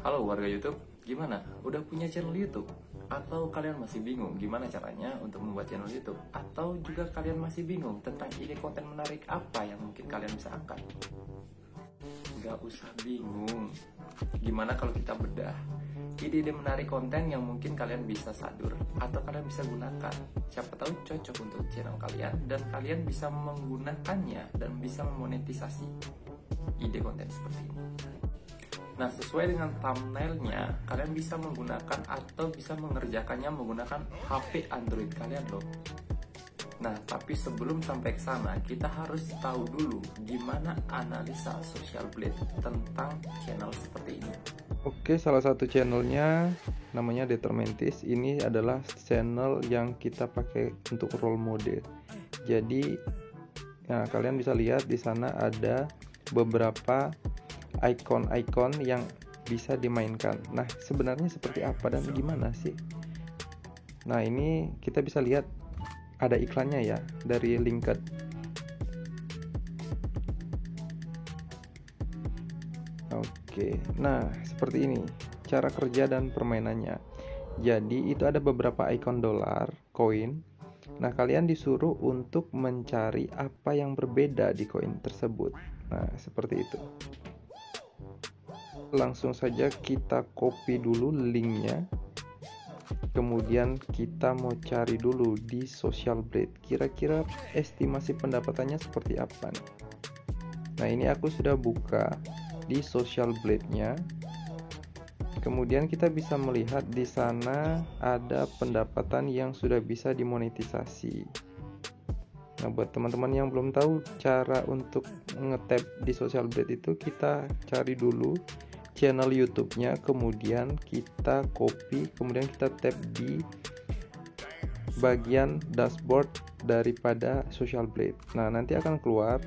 Halo warga YouTube, gimana? Udah punya channel YouTube? Atau kalian masih bingung gimana caranya untuk membuat channel YouTube? Atau juga kalian masih bingung tentang ide konten menarik apa yang mungkin kalian bisa angkat? Gak usah bingung. Gimana kalau kita bedah ide-ide menarik konten yang mungkin kalian bisa sadur atau kalian bisa gunakan? Siapa tahu cocok untuk channel kalian dan kalian bisa menggunakannya dan bisa memonetisasi ide konten seperti ini. Nah, sesuai dengan thumbnailnya, kalian bisa menggunakan atau bisa mengerjakannya menggunakan HP Android kalian loh. Nah, tapi sebelum sampai ke sana, kita harus tahu dulu gimana analisa Social Blade tentang channel seperti ini. Oke, salah satu channelnya namanya Determintis. Ini adalah channel yang kita pakai untuk role model. Jadi, nah, kalian bisa lihat di sana ada beberapa icon-icon yang bisa dimainkan. Nah, sebenarnya seperti apa dan gimana sih? Nah, ini kita bisa lihat ada iklannya ya dari Linked. Oke, nah seperti ini cara kerja dan permainannya. Jadi itu ada beberapa icon dolar, koin. Nah, kalian disuruh untuk mencari apa yang berbeda di koin tersebut. Nah, seperti itu. Langsung saja kita copy dulu linknya, kemudian kita mau cari dulu di Social Blade kira-kira estimasi pendapatannya seperti apa nih. Nah, ini aku sudah buka di Social Blade nya, kemudian kita bisa melihat di sana ada pendapatan yang sudah bisa dimonetisasi. Nah, buat teman-teman yang belum tahu cara untuk nge-tap di Social Blade itu, kita cari dulu channel YouTube-nya, kemudian kita copy, kemudian kita tap di bagian dashboard daripada Social Blade. Nah, nanti akan keluar.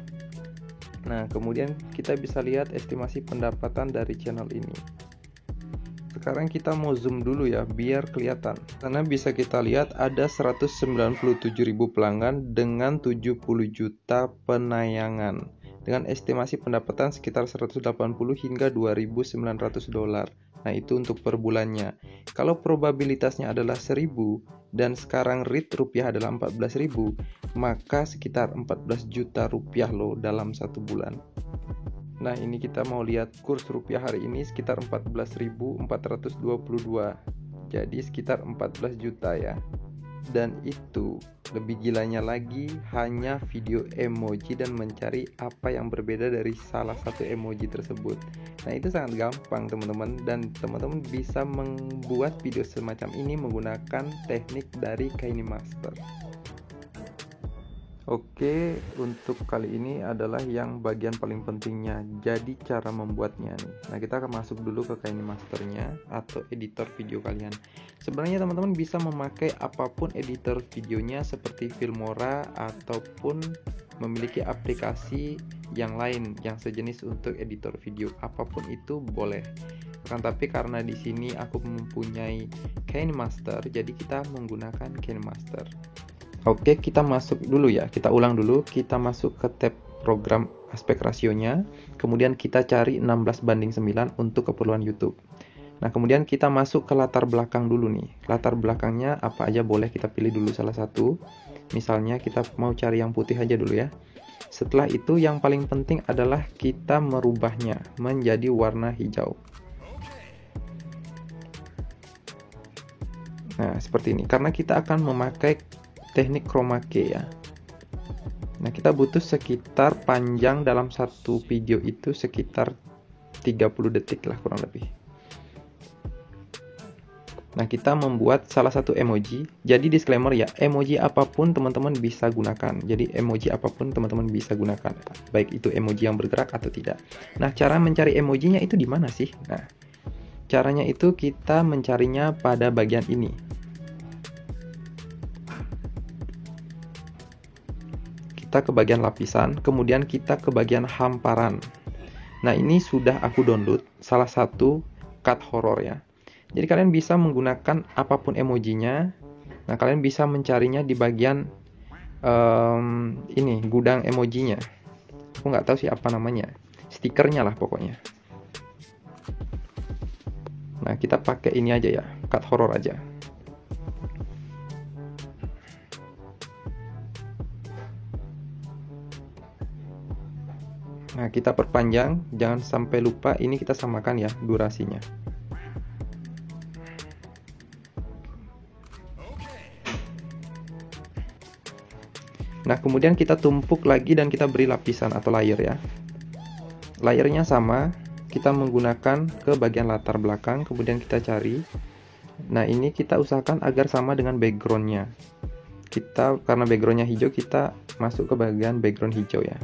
Nah, kemudian kita bisa lihat estimasi pendapatan dari channel ini. Sekarang kita mau zoom dulu ya biar kelihatan. Karena bisa kita lihat ada 197.000 pelanggan dengan 70 juta penayangan, dengan estimasi pendapatan sekitar 180 hingga 2.900 dolar. Nah, itu untuk per bulannya. Kalau probabilitasnya adalah 1000 dan sekarang rate rupiah adalah 14.000, maka sekitar 14 juta rupiah loh dalam satu bulan. Nah, ini kita mau lihat kurs rupiah hari ini sekitar 14.422. Jadi sekitar 14 juta ya. Dan itu lebih gilanya lagi hanya video emoji dan mencari apa yang berbeda dari salah satu emoji tersebut. Nah, itu sangat gampang teman-teman, dan teman-teman bisa membuat video semacam ini menggunakan teknik dari KineMaster. Oke, untuk kali ini adalah yang bagian paling pentingnya, jadi cara membuatnya nih. Nah, kita akan masuk dulu ke KineMaster-nya atau editor video kalian. Sebenarnya teman-teman bisa memakai apapun editor videonya seperti Filmora ataupun memiliki aplikasi yang lain yang sejenis untuk editor video. Apapun itu boleh. Akan tapi karena di sini aku mempunyai KineMaster, jadi kita menggunakan KineMaster. Oke, kita masuk dulu ya. Kita ulang dulu. Kita masuk ke tab program aspek rasionya. Kemudian kita cari 16:9 untuk keperluan YouTube. Nah, kemudian kita masuk ke latar belakang dulu nih. Latar belakangnya apa aja boleh kita pilih dulu salah satu. Misalnya kita mau cari yang putih aja dulu ya. Setelah itu yang paling penting adalah kita merubahnya menjadi warna hijau. Nah, seperti ini. Karena kita akan memakai teknik chroma key ya. Nah, kita butuh sekitar panjang dalam satu video itu sekitar 30 detik lah kurang lebih. Nah, kita membuat salah satu emoji. Jadi disclaimer ya, emoji apapun teman-teman bisa gunakan. Jadi emoji apapun teman-teman bisa gunakan, baik itu emoji yang bergerak atau tidak. Nah, cara mencari emojinya itu di mana sih? Nah, caranya itu kita mencarinya pada bagian ini. Kita ke bagian lapisan, kemudian kita ke bagian hamparan. Nah, ini sudah aku download salah satu cut horror ya. Jadi kalian bisa menggunakan apapun emojinya. Nah, kalian bisa mencarinya di bagian ini gudang emojinya. Aku nggak tahu sih apa namanya, stikernya lah pokoknya. Nah, kita pakai ini aja ya, cut horror aja. Nah, kita perpanjang, jangan sampai lupa ini kita samakan ya durasinya. Nah, kemudian kita tumpuk lagi dan kita beri lapisan atau layer ya. Layernya sama, kita menggunakan ke bagian latar belakang, kemudian kita cari. Nah, ini kita usahakan agar sama dengan backgroundnya. Karena backgroundnya hijau, kita masuk ke bagian background hijau ya.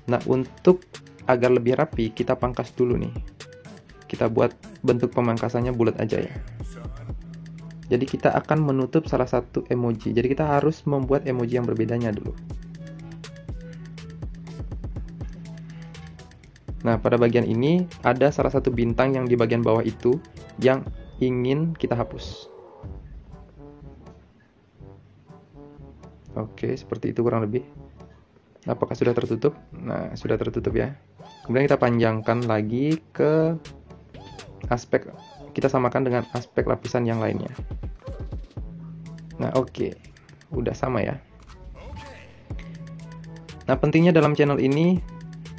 Nah, untuk agar lebih rapi, kita pangkas dulu nih. Kita buat bentuk pemangkasannya bulat aja ya. Jadi kita akan menutup salah satu emoji. Jadi kita harus membuat emoji yang berbedanya dulu. Nah, pada bagian ini ada salah satu bintang yang di bagian bawah itu yang ingin kita hapus. Oke, seperti itu kurang lebih. Apakah sudah tertutup? Nah, sudah tertutup ya. Kemudian kita panjangkan lagi ke aspek, kita samakan dengan aspek lapisan yang lainnya. Nah, oke. Udah sama ya. Nah, pentingnya dalam channel ini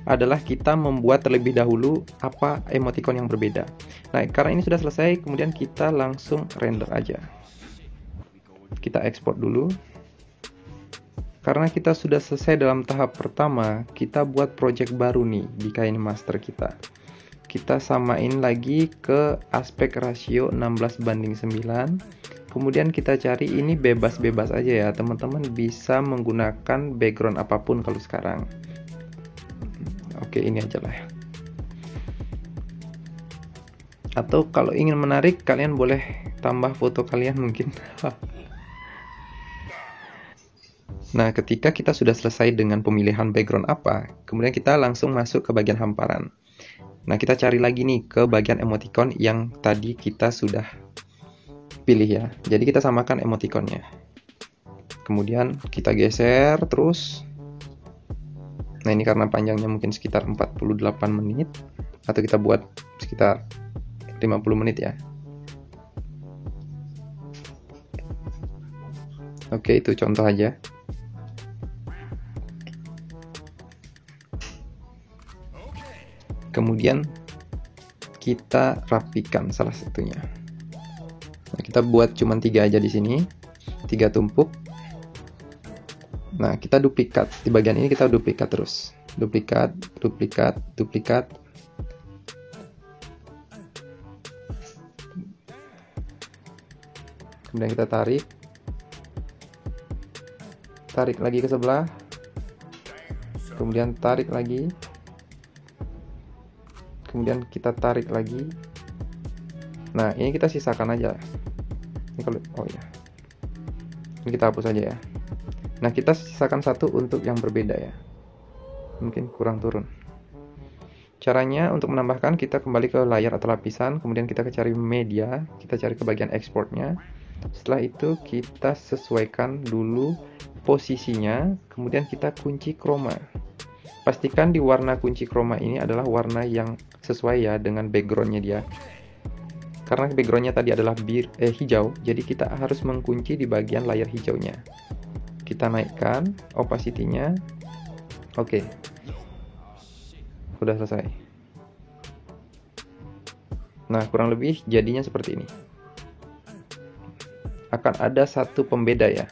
adalah kita membuat terlebih dahulu apa emoticon yang berbeda. Nah, karena ini sudah selesai, kemudian kita langsung render aja. Kita ekspor dulu. Karena kita sudah selesai dalam tahap pertama, kita buat project baru nih di KineMaster kita. Kita samain lagi ke aspek rasio 16:9. Kemudian kita cari, ini bebas-bebas aja ya, teman-teman bisa menggunakan background apapun kalau sekarang. Oke, ini aja lah. Atau kalau ingin menarik, kalian boleh tambah foto kalian mungkin. Nah, ketika kita sudah selesai dengan pemilihan background apa, kemudian kita langsung masuk ke bagian hamparan. Nah, kita cari lagi nih ke bagian emoticon yang tadi kita sudah pilih ya. Jadi kita samakan emoticonnya. Kemudian kita geser terus. Nah, ini karena panjangnya mungkin sekitar 48 menit. Atau kita buat sekitar 50 menit ya. Oke, itu contoh aja. Kemudian kita rapikan salah satunya. Nah, kita buat cuma 3 aja di sini, 3 tumpuk. Nah, kita duplikat di bagian ini, kita duplikat terus, duplikat. Kemudian kita tarik lagi ke sebelah, kemudian tarik lagi. Kemudian kita tarik lagi. Nah, ini kita sisakan aja. Ini kalau ini kita hapus aja ya. Nah, kita sisakan satu untuk yang berbeda ya. Mungkin kurang turun. Caranya untuk menambahkan, kita kembali ke layar atau lapisan, kemudian kita cari media, kita cari ke bagian ekspornya. Setelah itu kita sesuaikan dulu posisinya, kemudian kita kunci chroma. Pastikan di warna kunci chroma ini adalah warna yang sesuai ya dengan backgroundnya dia. Karena backgroundnya tadi adalah hijau, jadi kita harus mengunci di bagian layar hijaunya. Kita naikkan opacity-nya. Oke. Udah selesai. Nah, kurang lebih jadinya seperti ini. Akan ada satu pembeda ya.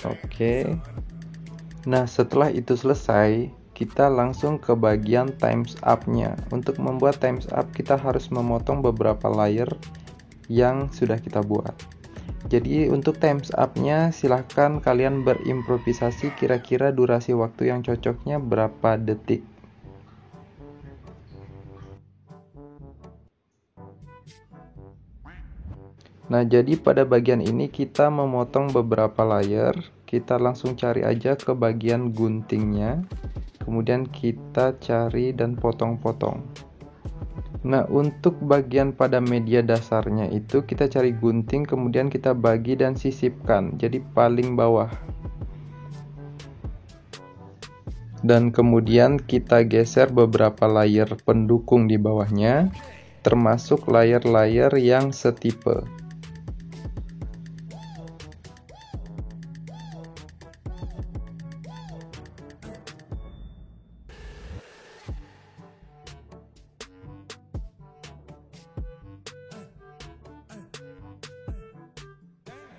Oke. Nah, setelah itu selesai, kita langsung ke bagian times up-nya. Untuk membuat times up, kita harus memotong beberapa layer yang sudah kita buat. Jadi untuk times up-nya, silahkan kalian berimprovisasi kira-kira durasi waktu yang cocoknya berapa detik. Nah, jadi pada bagian ini kita memotong beberapa layer. Kita langsung cari aja ke bagian guntingnya. Kemudian kita cari dan potong-potong. Nah, untuk bagian pada media dasarnya itu kita cari gunting, kemudian kita bagi dan sisipkan. Jadi paling bawah. Dan kemudian kita geser beberapa layer pendukung di bawahnya, termasuk layer-layer yang setipe.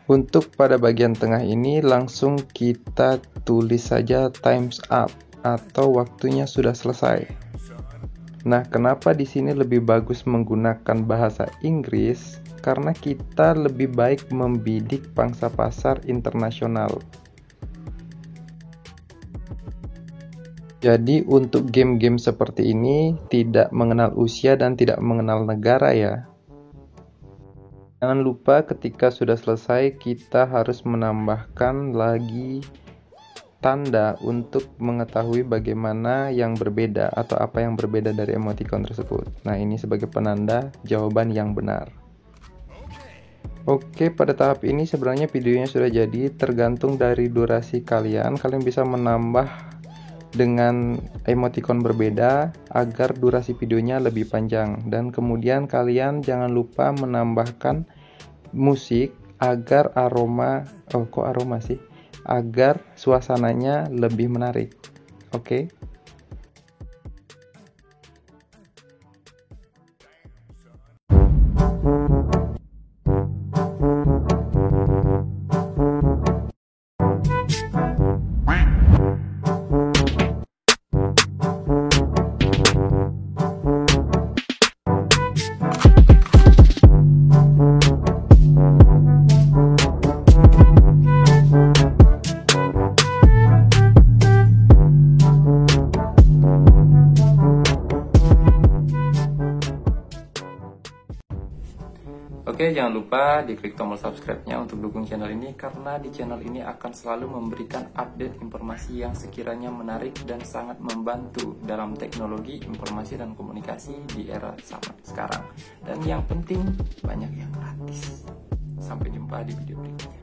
Untuk pada bagian tengah ini langsung kita tulis saja times up atau waktunya sudah selesai. Nah, kenapa di sini lebih bagus menggunakan bahasa Inggris? Karena kita lebih baik membidik pangsa pasar internasional. Jadi untuk game-game seperti ini tidak mengenal usia dan tidak mengenal negara ya. Jangan lupa ketika sudah selesai kita harus menambahkan lagi tanda untuk mengetahui bagaimana yang berbeda atau apa yang berbeda dari emoticon tersebut. Nah, ini sebagai penanda jawaban yang benar. Oke, pada tahap ini sebenarnya videonya sudah jadi, tergantung dari durasi kalian. Kalian bisa menambah dengan emoticon berbeda agar durasi videonya lebih panjang, dan kemudian kalian jangan lupa menambahkan musik agar agar suasananya lebih menarik. Oke. Oke, jangan lupa diklik tombol subscribe-nya untuk dukung channel ini, karena di channel ini akan selalu memberikan update informasi yang sekiranya menarik dan sangat membantu dalam teknologi, informasi, dan komunikasi di era zaman sekarang. Dan yang penting, banyak yang gratis. Sampai jumpa di video berikutnya.